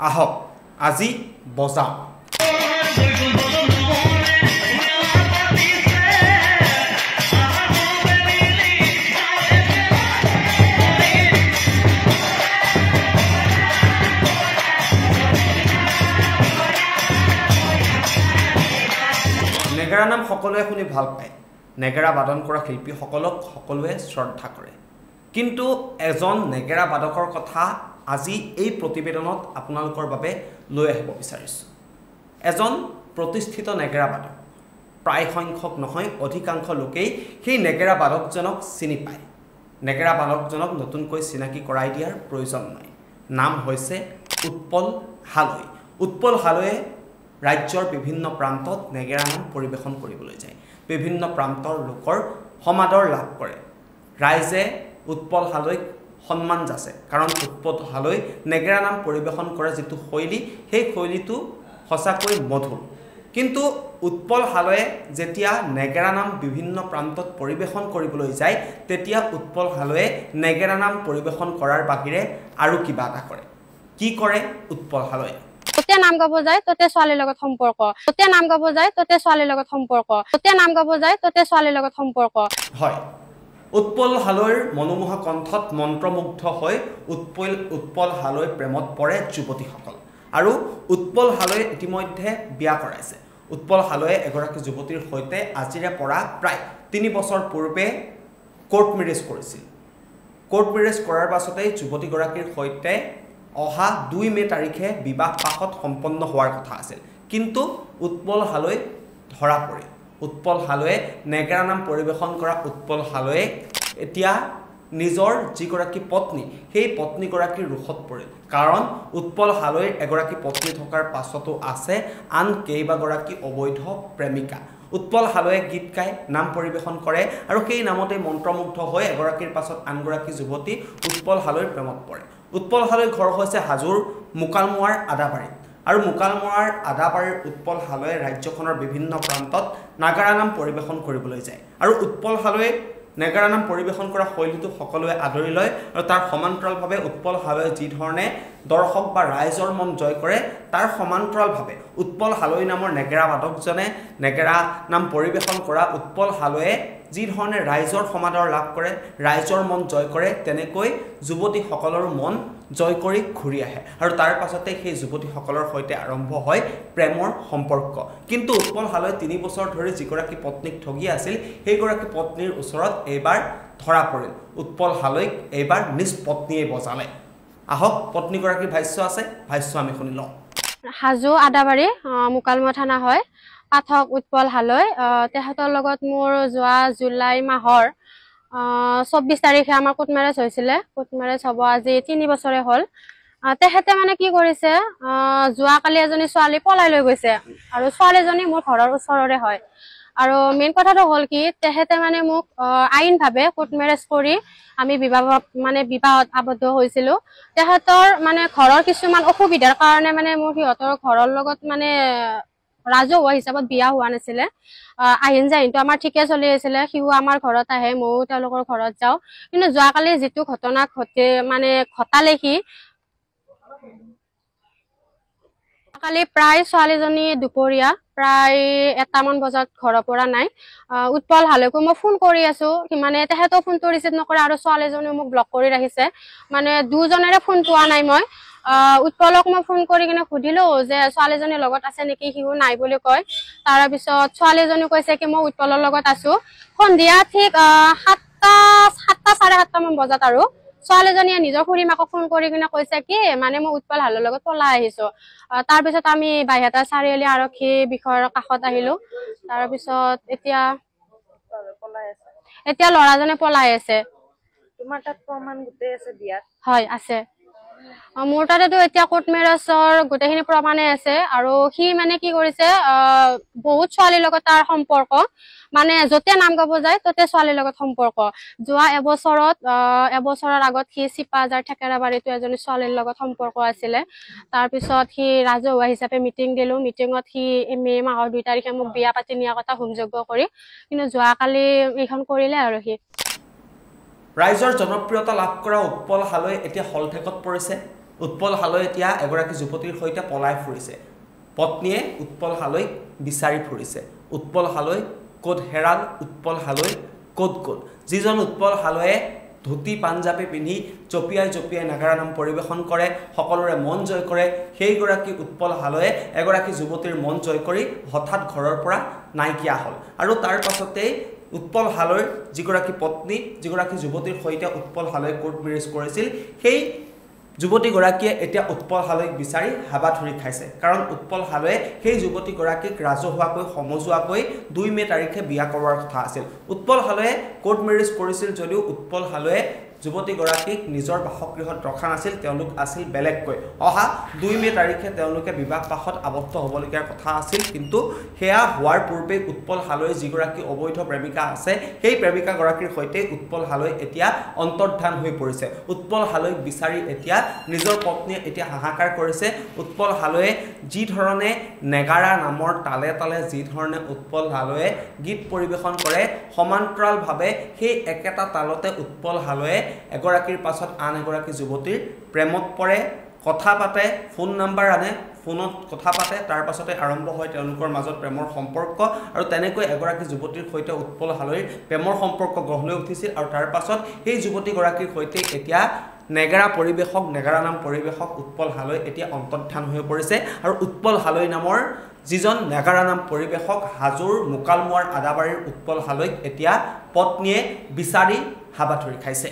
আহক আজি বজাওঁ নেগেৰা নাম সকলোৱে শুনি ভাল পায় নেগেৰা বাদন কৰা শিল্পীসকলক সকলোৱে শ্ৰদ্ধা কৰে কিন্তু এজন নেগেৰা বাদকৰ কথা আজি এই প্ৰতিবেদনত আপোনালোকৰ বাবে লৈ আহিব বিচাৰিছোঁ এজন প্ৰতিষ্ঠিত নেগেৰা বাদক প্ৰায় সংখ্যক নহয় অধিকাংশ লোকেই সেই নেগেৰা বাদকজনক চিনি পায় নেগেৰা বাদকজনক নতুনকৈ চিনাকি কৰাই দিয়াৰ প্ৰয়োজন নাই নাম হৈছে উৎপল হালৈ উৎপল হালৈয়ে ৰাজ্যৰ বিভিন্ন প্ৰান্তত নেগেৰা নাম পৰিবেশন কৰিবলৈ যায় বিভিন্ন প্ৰান্তৰ লোকৰ সমাদৰ লাভ কৰে ৰাইজে উৎপল হালৈক সন্মান যাচে কাৰণ উৎপল হালৈ নেগেৰা নাম পৰিবেশন কৰা যেটো শৈলী সেই শৈলীটো সঁচাকৈ মধুৰ কিন্তু উৎপল হালৈয়ে যেতিয়া নেগেৰা নাম বিভিন্ন প্ৰান্তত পৰিবেশন কৰিবলৈ যায় তেতিয়া উৎপল হালৈয়ে নেগেৰা নাম পৰিবেশন কৰাৰ বাহিৰে আৰু কিবা এটা কৰে কি কৰে উৎপল হালৈয়ে তোতে নাম গাব যায় তোতে ছোৱালীৰ লগত সম্পৰ্ক তোতে নাম গাব যায় তোতে ছোৱালীৰ লগত সম্পৰ্ক তোতে নাম গাব যায় তোতে ছোৱালীৰ লগত সম্পৰ্ক হয় উৎপল হালৈৰ মনোমোহা কণ্ঠত মন্ত্ৰমুগ্ধ হৈ উৎপল হালৈ প্ৰেমত পৰে যুৱতীসকল আৰু উৎপল হালৈয়ে ইতিমধ্যে বিয়া কৰাইছে উৎপল হালৈয়ে এগৰাকী যুৱতীৰ সৈতে আজিৰে পৰা প্ৰায় 3 বছৰ পূৰ্বে কোৰ্ট মেৰেজ কৰিছিল কোৰ্ট মেৰেজ কৰাৰ পাছতে যুৱতীগৰাকীৰ সৈতে অহা 2 মে তাৰিখে বিবাহ পাশত সম্পন্ন হোৱাৰ কথা আছিল কিন্তু উৎপল হালৈ ধৰা পৰে উৎপল হালৈয়ে নেগেৰা নাম পৰিবেশন কৰা উৎপল হালৈয়ে এতিয়া নিজৰ যিগৰাকী পত্নী সেই পত্নীগৰাকীৰ ৰুখত পৰিল কাৰণ উৎপল হালৈৰ এগৰাকী পত্নী থকাৰ পাছতো আছে আন কেইবাগৰাকী অবৈধ প্ৰেমিকা উৎপল হালৈয়ে গীত গায় নাম পৰিবেশন কৰে আৰু সেই নামতে মন্ত্ৰমুগ্ধ হৈ এগৰাকীৰ পাছত আনগৰাকী যুৱতী উৎপল হালৈৰ প্ৰেমত পৰে উৎপল হালৈৰ ঘৰ হৈছে হাজোৰ মুকালমুৱাৰ আদাবাৰীত আৰু মুকালমুৱাৰ আদাবাৰীৰ উৎপল হালৈয়ে ৰাজ্যখনৰ বিভিন্ন প্ৰান্তত নাগাৰা নাম পৰিবেশন কৰিবলৈ যায় আৰু উৎপল হালৈয়ে নেগেৰা নাম পৰিবেশন কৰা শৈলীটো সকলোৱে আদৰি লয় আৰু তাৰ সমান্তৰালভাৱে উৎপল হালৈয়ে যি ধৰণে দৰ্শক বা ৰাইজৰ মন জয় কৰে তাৰ সমান্তৰালভাৱে উৎপল হালৈ নামৰ নেগেৰা বাদকজনে নেগেৰা নাম পৰিবেশন কৰা উৎপল হালৈয়ে যি ধৰণে ৰাইজৰ সমাদৰ লাভ কৰে ৰাইজৰ মন জয় কৰে তেনেকৈ যুৱতীসকলৰ মন জয় কৰি ঘূৰি আহে আৰু তাৰ পাছতে সেই যুৱতীসকলৰ সৈতে আৰম্ভ হয় প্ৰেমৰ সম্পৰ্ক কিন্তু উৎপল হালৈয়ে 3 বছৰ ধৰি যিগৰাকী পত্নীক ঠগি আছিল সেইগৰাকী পত্নীৰ ওচৰত এইবাৰ ধৰা পৰিল উৎপল হালৈক এইবাৰ নিজ পত্নীয়ে বজালে আহক পত্নীগৰাকীৰ ভাষ্য আছে ভাষ্য আমি শুনি লওঁ হাজো আদাবাৰী মুকালমুৱা থানা হয় পাঠক উৎপল হালৈ তেখেতৰ লগত মোৰ যোৱা জুলাই মাহৰ 24 তাৰিখে আমাৰ কোৰ্ট মেৰেজ হৈছিলে কোৰ্ট মেৰেজ হ'ব আজি 3 বছৰে হ'ল তেখেতে মানে কি কৰিছে যোৱা কালি এজনী ছোৱালী পলাই লৈ গৈছে আৰু ছোৱালীজনী মোৰ ঘৰৰ ওচৰৰে হয় আৰু মেইন কথাটো হ'ল কি তেখেতে মানে মোক আইনভাৱে কোৰ্ট মেৰেজ কৰি আমি বিবাহত আবদ্ধ হৈছিলো তেখেতৰ মানে ঘৰৰ কিছুমান অসুবিধাৰ কাৰণে মানে মোৰ সিহঁতৰ ঘৰৰ লগত মানে ৰাজহুৱা হিচাপত বিয়া হোৱা নাছিলে আহিন যাহিনটো আমাৰ ঠিকে চলি আছিলে সিও আমাৰ ঘৰত আহে ময়ো তেওঁলোকৰ ঘৰত যাওঁ কিন্তু যোৱাকালি যিটো ঘটনা ঘটালে সি কালি প্ৰায় ছোৱালীজনী দুপৰীয়া প্ৰায় 1মান বজাত ঘৰৰ পৰা নাই উৎপল হালৈকো মই ফোন কৰি আছো মানে তেখেতেও ফোনটো ৰিচিভ নকৰে আৰু ছোৱালীজনীও মোক ব্লক কৰি ৰাখিছে মানে দুজনেৰে ফোন পোৱা নাই মই উৎপলক মই ফোন কৰি কিনে সুধিলো যে ছোৱালীজনীৰ লগত আছে নেকি সিও নাই বুলি কয় তাৰ পিছত ছোৱালীজনী কৈছে কি মই উৎপলৰ লগত আছো সন্ধিয়া ঠিক 7:30 মান বজাত আৰু ছোৱালীজনীয়ে নিজৰ খুৰী মাকক ফোন কৰি কিনে কৈছে কি মানে মই উৎপল হালৈৰ লগত পলাই আহিছো তাৰ পিছত আমি বাইহাটা চাৰিআলি আৰক্ষী বিষয়ৰ কাষত আহিলো তাৰ পিছত এতিয়া ল'ৰাজনে পলাই আছে তোমাৰ তাত প্ৰমাণ গোটেই আছে বিয়াত হয় আছে মোৰ তাতেতো এতিয়া কোৰ্ট মেৰেজৰ গোটেইখিনি প্ৰমাণে আছে আৰু সি মানে কি কৰিছে বহুত ছোৱালীৰ লগত তাৰ সম্পৰ্ক মানে যতে নাম গাব যায় ততে ছোৱালীৰ লগত সম্পৰ্ক যোৱা এবছৰৰ আগত সি চিপাজাৰ ঠেকেৰাবাৰীতো এজনী ছোৱালীৰ লগত সম্পৰ্ক আছিলে তাৰ পিছত সি ৰাজহুৱা হিচাপে মিটিং দিলো মিটিঙত সি মে মাহৰ 2 তাৰিখে মোক বিয়া পাতি নিয়া কথা হোমযজ্ঞ কৰি কিন্তু যোৱাকালি এইখন কৰিলে আৰু সি ৰাইজৰ জনপ্ৰিয়তা লাভ কৰা উৎপল হালৈ এতিয়া হলঠেকত পৰিছে উৎপল হালৈ এতিয়া এগৰাকী যুৱতীৰ সৈতে পলাই ফুৰিছে পত্নীয়ে উৎপল হালৈক বিচাৰি ফুৰিছে উৎপল হালৈ ক'ত হেৰাল উৎপল হালৈ ক'ত গ'ল যিজন উৎপল হালৈয়ে ধুতি পাঞ্জাবী পিন্ধি জপিয়াই জপিয়াই নাগাৰা নাম পৰিৱেশন কৰে সকলোৰে মন জয় কৰে সেইগৰাকী উৎপল হালৈয়ে এগৰাকী যুৱতীৰ মন জয় কৰি হঠাৎ ঘৰৰ পৰা নাইকিয়া হ'ল আৰু তাৰ পাছতেই উৎপল হালৈৰ যিগৰাকী পত্নী যিগৰাকী যুৱতীৰ সৈতে উৎপল হালৈয়ে কোৰ্ট মেৰেজ কৰিছিল সেই যুৱতীগৰাকীয়ে এতিয়া উৎপল হালৈক বিচাৰি হাবাথুৰি খাইছে কাৰণ উৎপল হালৈয়ে সেই যুৱতীগৰাকীক ৰাজহুৱাকৈ সমজুৱাকৈ 2 মে তাৰিখে বিয়া কৰোৱাৰ কথা আছিল উৎপল হালৈয়ে কোৰ্ট মেৰেজ কৰিছিল যদিও উৎপল হালৈয়ে যুৱতীগৰাকীক নিজৰ বাসগৃহত ৰখা নাছিল তেওঁলোক আছিল বেলেগকৈ অহা 2 মে তাৰিখে তেওঁলোকে বিবাহ পাশত আবদ্ধ হ'বলগীয়া কথা আছিল কিন্তু হেয়া হোৱাৰ পূৰ্বে উৎপল হালৈৰ যিগৰাকী অবৈধ প্ৰেমিকা আছে সেই প্ৰেমিকা গৰাকীৰ সৈতে উৎপল হালৈ এতিয়া অন্তৰ্ধান হৈ পৰিছে উৎপল হালৈক বিচাৰি এতিয়া নিজৰ পত্নীয়ে এতিয়া হাহাকাৰ কৰিছে উৎপল হালৈয়ে যি ধৰণে নেগাৰা নামৰ তালে তালে যি ধৰণে উৎপল হালৈয়ে গীত পৰিৱেশন কৰে সমান্তৰালভাৱে সেই একেটা তালতে উৎপল হালৈয়ে এগৰাকীৰ পাছত আন এগৰাকী যুৱতীৰ প্ৰেমত পৰে কথা পাতে ফোন নাম্বাৰ আনে ফোনত কথা পাতে তাৰ পাছতে আৰম্ভ হয় তেওঁলোকৰ মাজত প্ৰেমৰ সম্পৰ্ক আৰু তেনেকৈ এগৰাকী যুৱতীৰ সৈতে উৎপল হালৈৰ প্ৰেমৰ সম্পৰ্ক গঢ় লৈ উঠিছিল আৰু তাৰ পাছত সেই যুৱতীগৰাকীৰ সৈতে এতিয়া নেগাৰা পৰিৱেশক নেগাৰা নাম পৰিৱেশক উৎপল হালৈ এতিয়া অন্তৰ্ধান হৈ পৰিছে আৰু উৎপল হালৈ নামৰ যিজন নেগাৰা নাম পৰিৱেশক হাজোৰ মুকালমুৱাৰ আদাবাৰীৰ উৎপল হালৈক এতিয়া পত্নীয়ে বিচাৰি হাবাথুৰি খাইছে